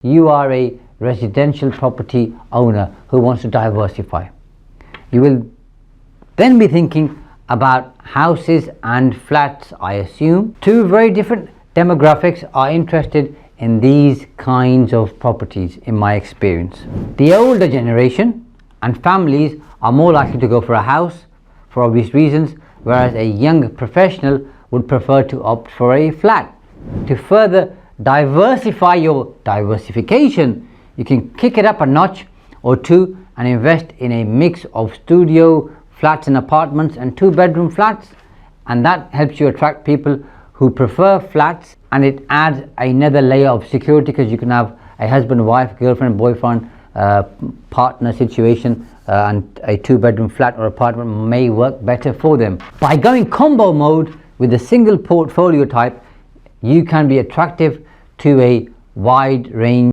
you are a residential property owner who wants to diversify. You will then be thinking about houses and flats, I assume. Two very different demographics are interested in these kinds of properties in my experience. The older generation and families are more likely to go for a house for obvious reasons, whereas a young professional would prefer to opt for a flat. To further diversify your diversification, you can kick it up a notch or two and invest in a mix of studio flats and apartments and 2-bedroom flats, and that helps you attract people who prefer flats, and it adds another layer of security because you can have a husband, wife, girlfriend, boyfriend, partner situation, and a 2-bedroom flat or apartment may work better for them. By going combo mode with a single portfolio type, you can be attractive to a wide range